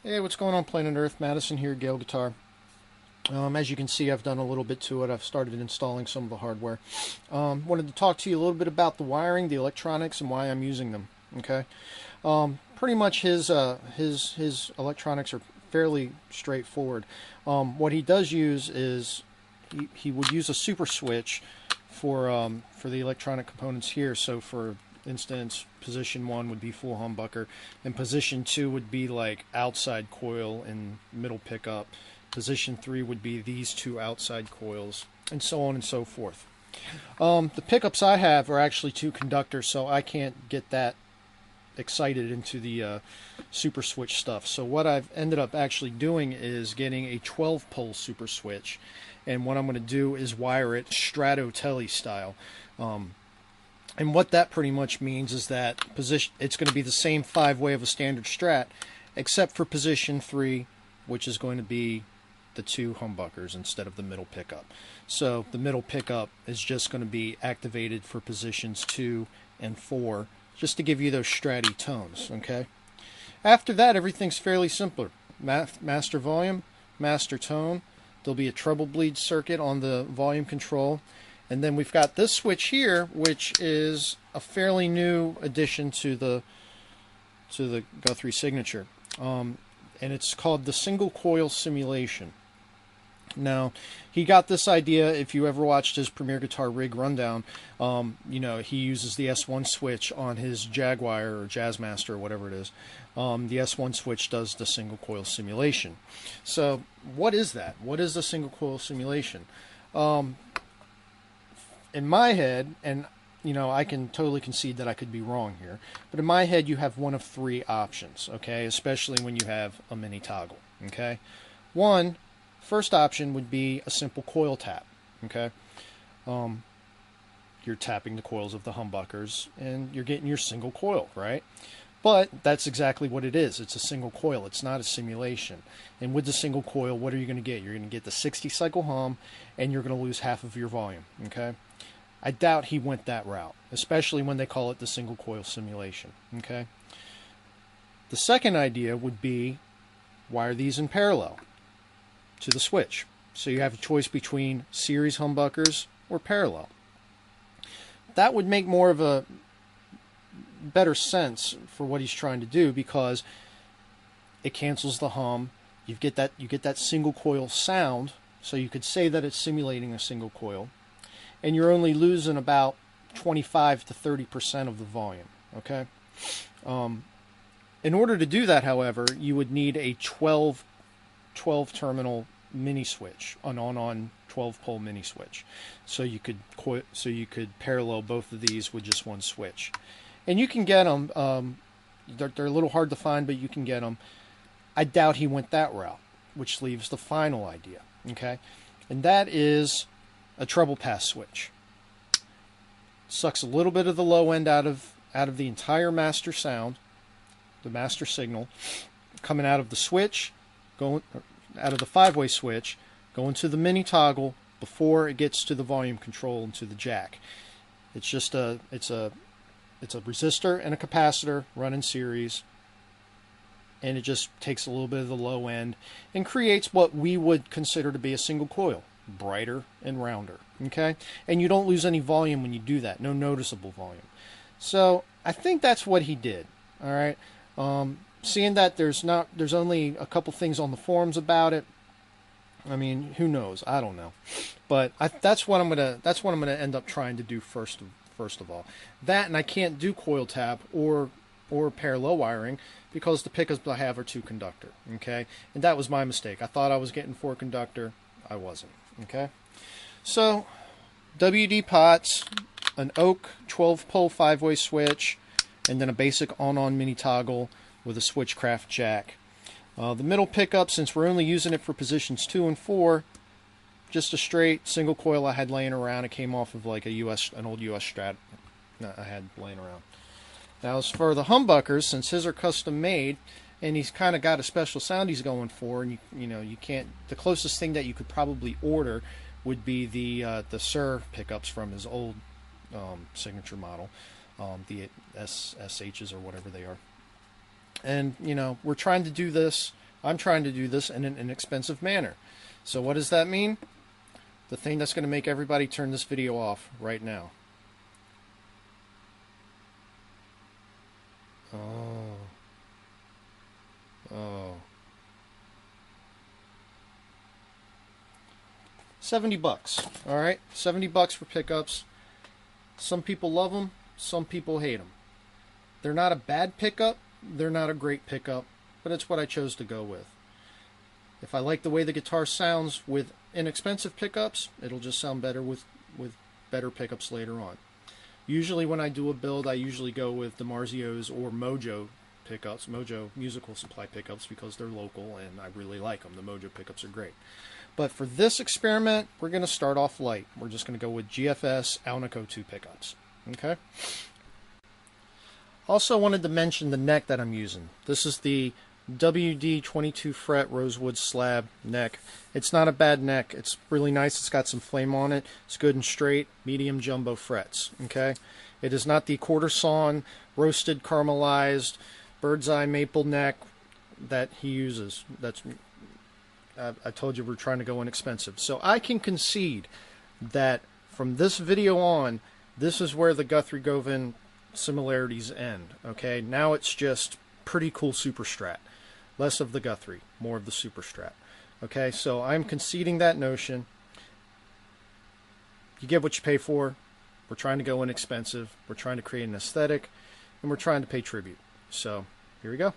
Hey, what's going on, Planet Earth? Madison here, Gale Guitar. As you can see, I've done a little bit to it. I've started installing some of the hardware. Wanted to talk to you a little bit about the wiring, the electronics, and why I'm using them. Okay, pretty much his electronics are fairly straightforward. What he does use is he would use a super switch for the electronic components here. So for instance, position 1 would be full humbucker, and position 2 would be like outside coil and middle pickup. Position 3 would be these two outside coils, and so on and so forth. The pickups I have are actually two conductors, so I can't get that excited into the super switch stuff. So what I've ended up actually doing is getting a 12-pole super switch, and what I'm going to do is wire it Stratotelli style. And what that pretty much means is that it's going to be the same 5-way of a standard Strat, except for position 3, which is going to be the two humbuckers instead of the middle pickup. So the middle pickup is just going to be activated for positions 2 and 4, just to give you those Stratty tones. Okay. After that, everything's fairly simpler. Master volume, master tone. There'll be a treble bleed circuit on the volume control. And then we've got this switch here, which is a fairly new addition to the Guthrie signature, and it's called the single coil simulation. Now, he got this idea. If you ever watched his Premier Guitar Rig rundown, you know he uses the S1 switch on his Jaguar or Jazzmaster or whatever it is. The S1 switch does the single coil simulation. So, what is that? What is the single coil simulation? In my head, and you know, I can totally concede that I could be wrong here, but in my head you have one of three options, okay? Especially when you have a mini toggle, okay? First option would be a simple coil tap, okay? You're tapping the coils of the humbuckers and you're getting your single coil, right? But that's exactly what it is. It's a single coil. It's not a simulation. And with the single coil, what are you going to get? You're going to get the 60 cycle hum, and you're going to lose half of your volume, okay? I doubt he went that route, especially when they call it the single coil simulation, okay? The second idea would be wire these in parallel to the switch. So you have a choice between series humbuckers or parallel. That would make more of a better sense for what he's trying to do, because it cancels the hum. You get that single coil sound, so you could say that it's simulating a single coil, and you're only losing about 25 to 30% of the volume. Okay. In order to do that, however, you would need a 12 terminal mini switch, an on 12-pole mini switch, so you could parallel both of these with just one switch. And you can get them. They're a little hard to find, but you can get them. I doubt he went that route, which leaves the final idea. Okay, and that is a treble pass switch. Sucks a little bit of the low end out of the entire master sound, the master signal, coming out of the switch, going out of the 5-way switch, going to the mini toggle before it gets to the volume control and to the jack. It's just it's a resistor and a capacitor run in series, and it just takes a little bit of the low end and creates what we would consider to be a single coil, brighter and rounder. Okay, and you don't lose any volume when you do that, no noticeable volume. So I think that's what he did. All right, seeing that there's only a couple things on the forums about it. I mean, who knows? I don't know, but that's what I'm gonna end up trying to do first of all. That, and I can't do coil tap or parallel wiring because the pickups I have are 2-conductor. Okay, and that was my mistake. I thought I was getting 4-conductor. I wasn't. Okay, so WD pots, an oak 12-pole 5-way switch, and then a basic on mini toggle with a Switchcraft jack. The middle pickup, since we're only using it for positions 2 and 4, just a straight single coil I had laying around. It came off of like an old US Strat I had laying around. Now, as for the humbuckers, since his are custom made, and he's kind of got a special sound he's going for, and you can't. The closest thing that you could probably order would be the Sir pickups from his old signature model, the SHs or whatever they are. And we're trying to do this. I'm trying to do this in an inexpensive manner. So what does that mean? The thing that's going to make everybody turn this video off right now. Oh. $70. All right, $70 for pickups. Some people love them, some people hate them. They're not a bad pickup, they're not a great pickup, but it's what I chose to go with. If I like the way the guitar sounds with inexpensive pickups, it'll just sound better with better pickups later on. Usually when I do a build, I usually go with DiMarzios or Mojo pickups, Mojo Musical Supply pickups, because they're local and I really like them. The Mojo pickups are great. But for this experiment, we're going to start off light. We're just going to go with GFS Alnico 2 pickups. Okay? Also wanted to mention the neck that I'm using. This is the WD 22 fret rosewood slab neck. It's not a bad neck. It's really nice. It's got some flame on it. It's good and straight, medium jumbo frets. Okay? It is not the quarter sawn, roasted, caramelized, bird's eye maple neck that he uses. That's I told you we're trying to go inexpensive. So I can concede that from this video on, this is where the Guthrie Govan similarities end. Okay, now it's just pretty cool SuperStrat. Less of the Guthrie, more of the SuperStrat. Okay, so I'm conceding that notion. You get what you pay for. We're trying to go inexpensive. We're trying to create an aesthetic, and we're trying to pay tribute. So here we go.